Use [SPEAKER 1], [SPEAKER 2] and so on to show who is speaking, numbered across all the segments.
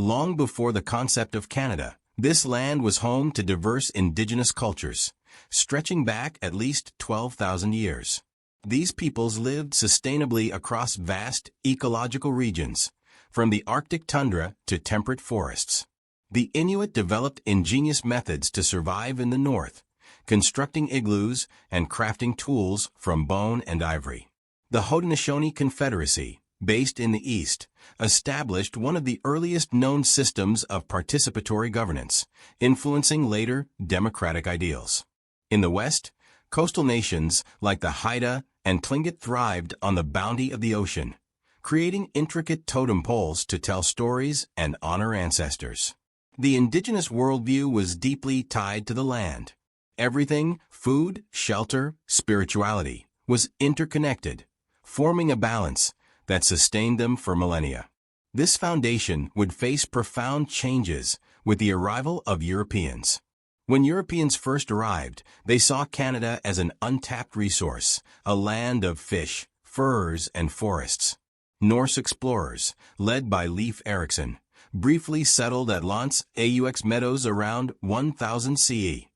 [SPEAKER 1] Long before the concept of Canada, this land was home to diverse indigenous cultures, stretching back at least 12,000 years. These peoples lived sustainably across vast ecological regions, from the Arctic tundra to temperate forests. The Inuit developed ingenious methods to survive in the north, constructing igloos and crafting tools from bone and ivory. The Haudenosaunee Confederacy, based in the east, established one of the earliest known systems of participatory governance, influencing later democratic ideals. In the west, coastal nations like the Haida and Tlingit thrived on the bounty of the ocean, creating intricate totem poles to tell stories and honor ancestors. The indigenous worldview was deeply tied to the land. Everything, food, shelter, spirituality, was interconnected, forming a balance that sustained them for millennia. This foundation would face profound changes with the arrival of Europeans. When Europeans first arrived, they saw Canada as an untapped resource, a land of fish, furs, and forests. Norse explorers, led by Leif Erikson, briefly settled at L'Anse aux Meadows around 1000 CE.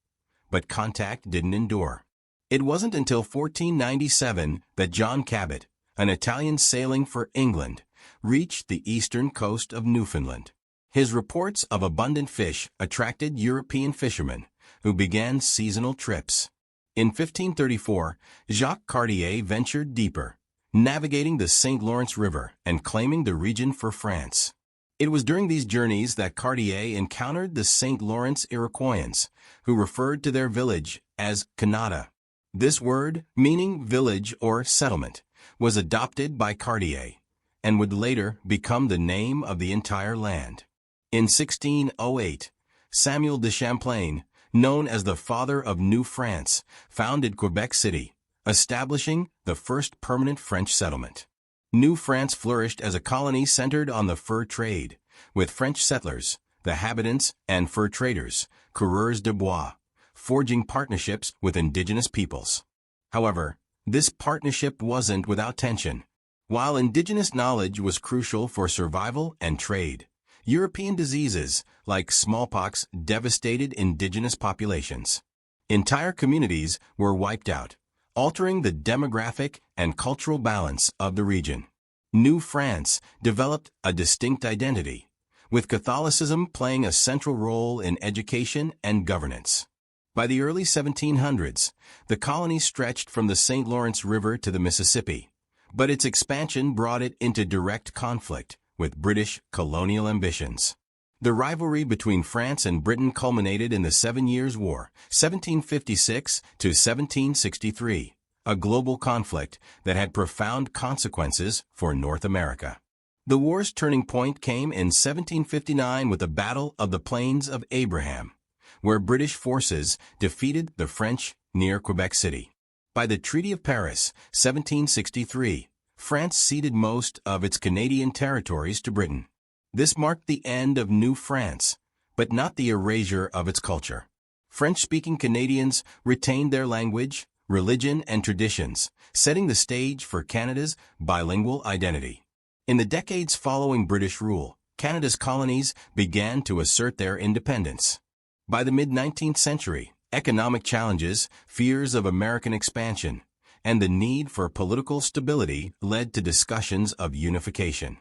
[SPEAKER 1] But contact didn't endure. It wasn't until 1497 that John Cabot, an Italian sailing for England, reached the eastern coast of Newfoundland. His reports of abundant fish attracted European fishermen, who began seasonal trips. In 1534, Jacques Cartier ventured deeper, navigating the St. Lawrence River and claiming the region for France. It was during these journeys that Cartier encountered the St. Lawrence Iroquoians, who referred to their village as Canada. This word, meaning village or settlement, was adopted by Cartier and would later become the name of the entire land. In 1608, Samuel de Champlain, known as the father of New France, founded Quebec City, establishing the first permanent French settlement. New France flourished as a colony centered on the fur trade, with French settlers, the habitants, and fur traders, coureurs de bois, forging partnerships with indigenous peoples. However, this partnership wasn't without tension. While indigenous knowledge was crucial for survival and trade, European diseases like smallpox devastated indigenous populations. Entire communities were wiped out, altering the demographic and cultural balance of the region. New France developed a distinct identity, with Catholicism playing a central role in education and governance. By the early 1700s, the colony stretched from the St. Lawrence River to the Mississippi, but its expansion brought it into direct conflict with British colonial ambitions. The rivalry between France and Britain culminated in the 7 Years' War, 1756 to 1763, a global conflict that had profound consequences for North America. The war's turning point came in 1759 with the Battle of the Plains of Abraham, where British forces defeated the French near Quebec City. By the Treaty of Paris, 1763, France ceded most of its Canadian territories to Britain. This marked the end of New France, but not the erasure of its culture. French-speaking Canadians retained their language, religion, and traditions, setting the stage for Canada's bilingual identity. In the decades following British rule, Canada's colonies began to assert their independence. By the mid-19th century, economic challenges, fears of American expansion, and the need for political stability led to discussions of unification.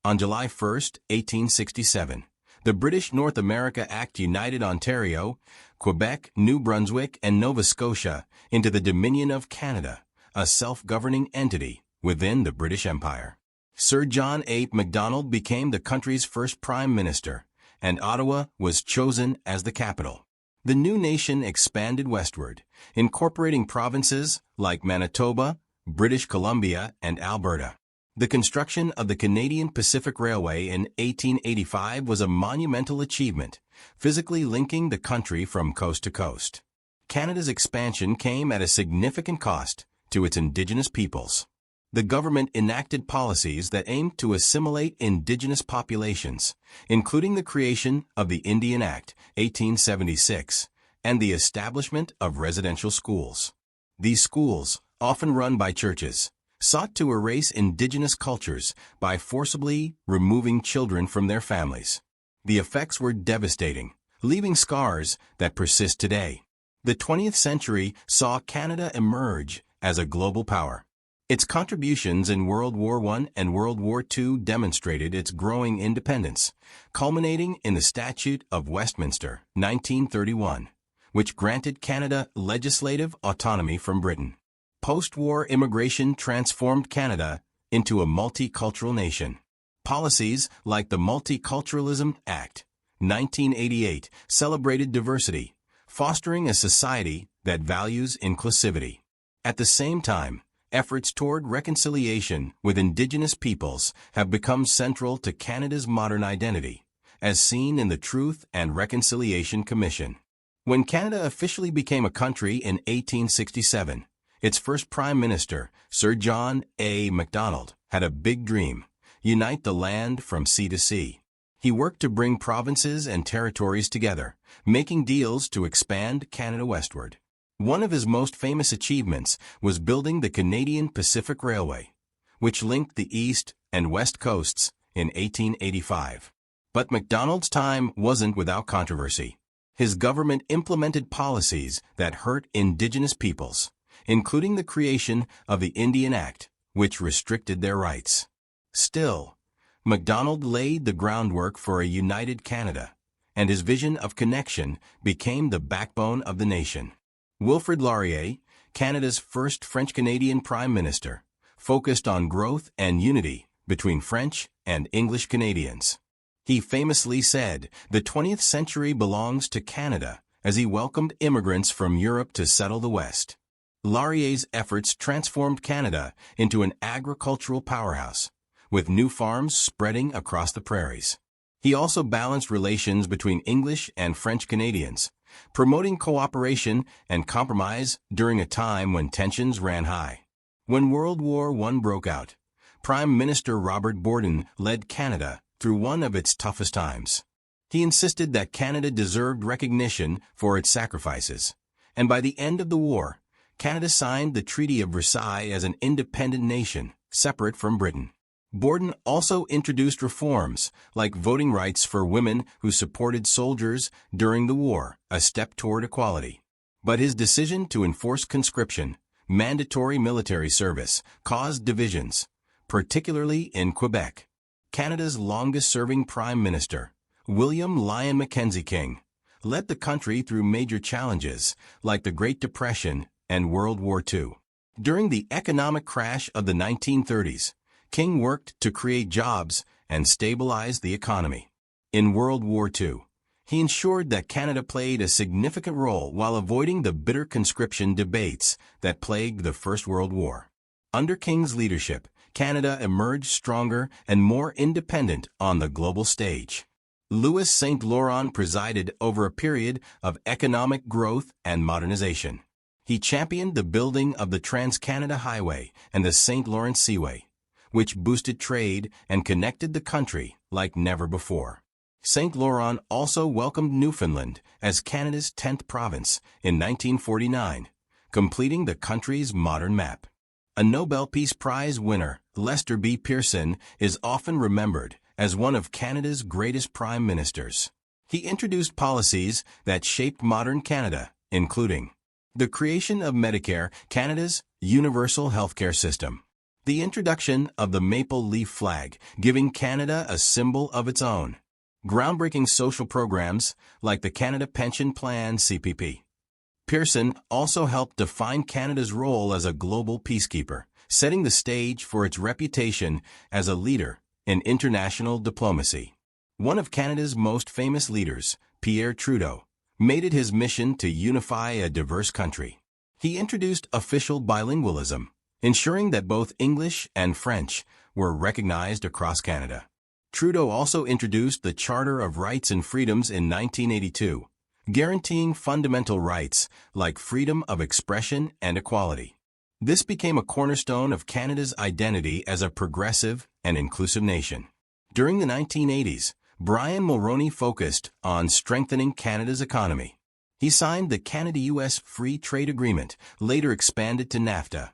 [SPEAKER 1] On July 1, 1867, the British North America Act united Ontario, Quebec, New Brunswick, and Nova Scotia into the Dominion of Canada, a self-governing entity within the British Empire. Sir John A. Macdonald became the country's first prime minister, and Ottawa was chosen as the capital. The new nation expanded westward, incorporating provinces like Manitoba, British Columbia, and Alberta. The construction of the Canadian Pacific Railway in 1885 was a monumental achievement, physically linking the country from coast to coast. Canada's expansion came at a significant cost to its Indigenous peoples. The government enacted policies that aimed to assimilate Indigenous populations, including the creation of the Indian Act, 1876, and the establishment of residential schools. These schools, often run by churches, sought to erase Indigenous cultures by forcibly removing children from their families. The effects were devastating, leaving scars that persist today. The 20th century saw Canada emerge as a global power. Its contributions in World War I and World War II demonstrated its growing independence, culminating in the Statute of Westminster, 1931, which granted Canada legislative autonomy from Britain. Post-war immigration transformed Canada into a multicultural nation. Policies like the Multiculturalism Act, 1988, celebrated diversity, fostering a society that values inclusivity. At the same time, efforts toward reconciliation with Indigenous peoples have become central to Canada's modern identity, as seen in the Truth and Reconciliation Commission. When Canada officially became a country in 1867, its first Prime Minister, Sir John A. Macdonald, had a big dream: unite the land from sea to sea. He worked to bring provinces and territories together, making deals to expand Canada westward. One of his most famous achievements was building the Canadian Pacific Railway, which linked the east and west coasts in 1885. But Macdonald's time wasn't without controversy. His government implemented policies that hurt Indigenous peoples, including the creation of the Indian Act, which restricted their rights. Still, Macdonald laid the groundwork for a united Canada, and his vision of connection became the backbone of the nation. Wilfrid Laurier, Canada's first French-Canadian Prime Minister, focused on growth and unity between French and English Canadians. He famously said, "The 20th century belongs to Canada," as he welcomed immigrants from Europe to settle the West. Laurier's efforts transformed Canada into an agricultural powerhouse, with new farms spreading across the prairies. He also balanced relations between English and French Canadians, promoting cooperation and compromise during a time when tensions ran high. When World War I broke out, Prime Minister Robert Borden led Canada through one of its toughest times. He insisted that Canada deserved recognition for its sacrifices, and by the end of the war, Canada signed the Treaty of Versailles as an independent nation, separate from Britain. Borden also introduced reforms, like voting rights for women who supported soldiers during the war, a step toward equality. But his decision to enforce conscription, mandatory military service, caused divisions, particularly in Quebec. Canada's longest-serving Prime Minister, William Lyon Mackenzie King, led the country through major challenges, like the Great Depression and World War II. During the economic crash of the 1930s, King worked to create jobs and stabilize the economy. In World War II, he ensured that Canada played a significant role while avoiding the bitter conscription debates that plagued the First World War. Under King's leadership, Canada emerged stronger and more independent on the global stage. Louis St. Laurent presided over a period of economic growth and modernization. He championed the building of the Trans-Canada Highway and the St. Lawrence Seaway, which boosted trade and connected the country like never before. St. Laurent also welcomed Newfoundland as Canada's 10th province in 1949, completing the country's modern map. A Nobel Peace Prize winner, Lester B. Pearson, is often remembered as one of Canada's greatest prime ministers. He introduced policies that shaped modern Canada, including the creation of Medicare, Canada's universal healthcare system, the introduction of the maple leaf flag, giving Canada a symbol of its own, groundbreaking social programs like the Canada Pension Plan (CPP). Pearson also helped define Canada's role as a global peacekeeper, setting the stage for its reputation as a leader in international diplomacy. One of Canada's most famous leaders, Pierre Trudeau, made it his mission to unify a diverse country. He introduced official bilingualism, ensuring that both English and French were recognized across Canada. Trudeau also introduced the Charter of Rights and Freedoms in 1982, guaranteeing fundamental rights like freedom of expression and equality. This became a cornerstone of Canada's identity as a progressive and inclusive nation. During the 1980s, Brian Mulroney focused on strengthening Canada's economy. He signed the Canada-US Free Trade Agreement, later expanded to NAFTA,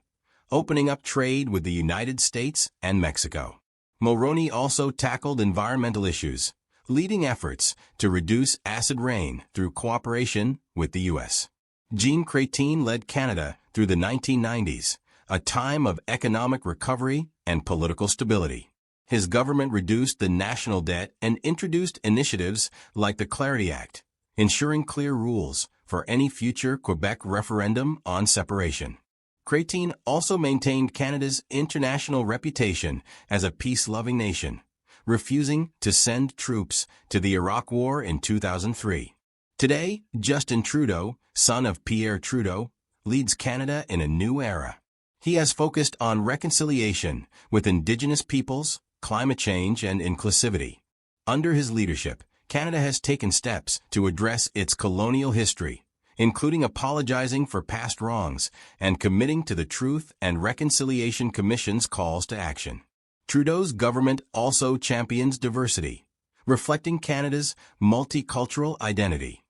[SPEAKER 1] opening up trade with the United States and Mexico. Mulroney also tackled environmental issues, leading efforts to reduce acid rain through cooperation with the U.S. Jean Chrétien led Canada through the 1990s, a time of economic recovery and political stability. His government reduced the national debt and introduced initiatives like the Clarity Act, ensuring clear rules for any future Quebec referendum on separation. Chrétien also maintained Canada's international reputation as a peace-loving nation, refusing to send troops to the Iraq War in 2003. Today, Justin Trudeau, son of Pierre Trudeau, leads Canada in a new era. He has focused on reconciliation with Indigenous peoples, climate change, and inclusivity. Under his leadership, Canada has taken steps to address its colonial history, including apologizing for past wrongs and committing to the Truth and Reconciliation Commission's calls to action. Trudeau's government also champions diversity, reflecting Canada's multicultural identity.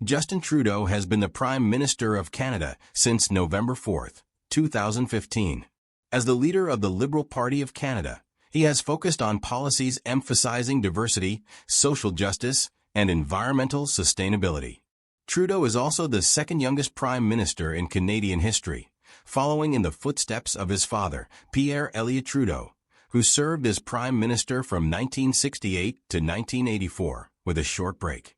[SPEAKER 1] Justin Trudeau has been the Prime Minister of Canada since November 4, 2015. As the leader of the Liberal Party of Canada, he has focused on policies emphasizing diversity, social justice, and environmental sustainability. Trudeau is also the second youngest Prime Minister in Canadian history, following in the footsteps of his father, Pierre Elliott Trudeau, who served as Prime Minister from 1968 to 1984, with a short break.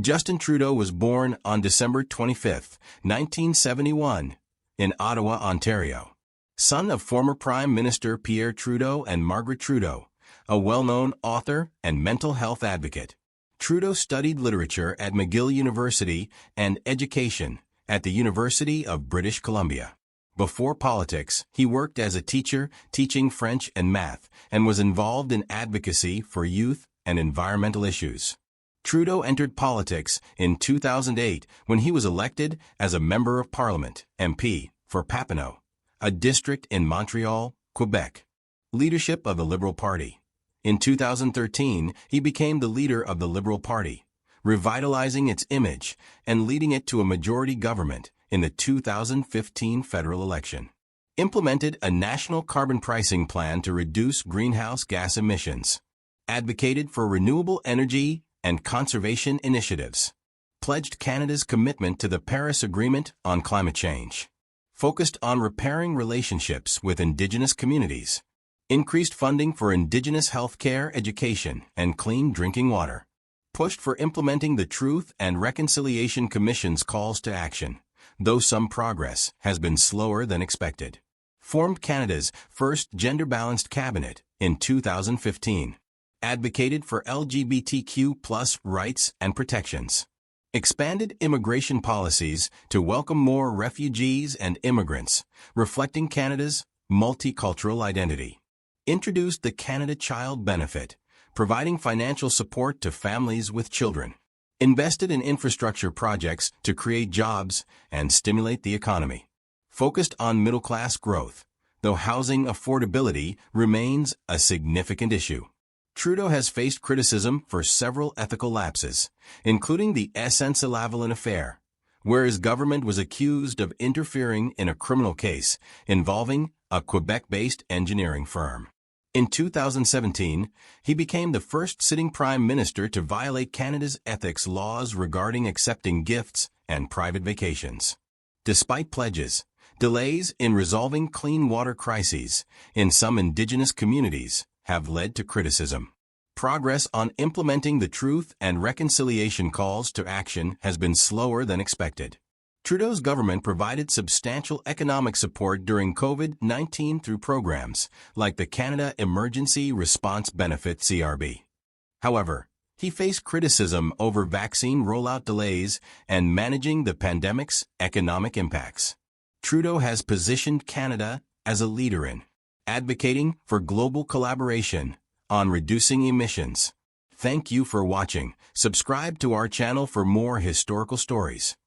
[SPEAKER 1] Justin Trudeau was born on December 25, 1971, in Ottawa, Ontario. Son of former Prime Minister Pierre Trudeau and Margaret Trudeau, a well-known author and mental health advocate. Trudeau studied literature at McGill University and education at the University of British Columbia. Before politics, he worked as a teacher, teaching French and math, and was involved in advocacy for youth and environmental issues. Trudeau entered politics in 2008 when he was elected as a Member of Parliament, MP, for Papineau, a district in Montreal, Quebec. Leadership of the Liberal Party. In 2013, he became the leader of the Liberal Party, revitalizing its image and leading it to a majority government in the 2015 federal election. Implemented a national carbon pricing plan to reduce greenhouse gas emissions. Advocated for renewable energy and conservation initiatives. Pledged Canada's commitment to the Paris Agreement on climate change. Focused on repairing relationships with Indigenous communities. Increased funding for Indigenous healthcare, education, and clean drinking water. Pushed for implementing the Truth and Reconciliation Commission's calls to action, though some progress has been slower than expected. Formed Canada's first gender-balanced cabinet in 2015. Advocated for LGBTQ+ rights and protections. Expanded immigration policies to welcome more refugees and immigrants, reflecting Canada's multicultural identity. Introduced the Canada Child Benefit, providing financial support to families with children. Invested in infrastructure projects to create jobs and stimulate the economy. Focused on middle-class growth, though housing affordability remains a significant issue. Trudeau has faced criticism for several ethical lapses, including the SNC-Lavalin affair, where his government was accused of interfering in a criminal case involving a Quebec-based engineering firm. In 2017, he became the first sitting Prime Minister to violate Canada's ethics laws regarding accepting gifts and private vacations. Despite pledges, delays in resolving clean water crises in some Indigenous communities have led to criticism. Progress on implementing the Truth and Reconciliation calls to action has been slower than expected. Trudeau's government provided substantial economic support during COVID-19 through programs like the Canada Emergency Response Benefit (CRB). However, he faced criticism over vaccine rollout delays and managing the pandemic's economic impacts. Trudeau has positioned Canada as a leader in advocating for global collaboration on reducing emissions. Thank you for watching. Subscribe to our channel for more historical stories.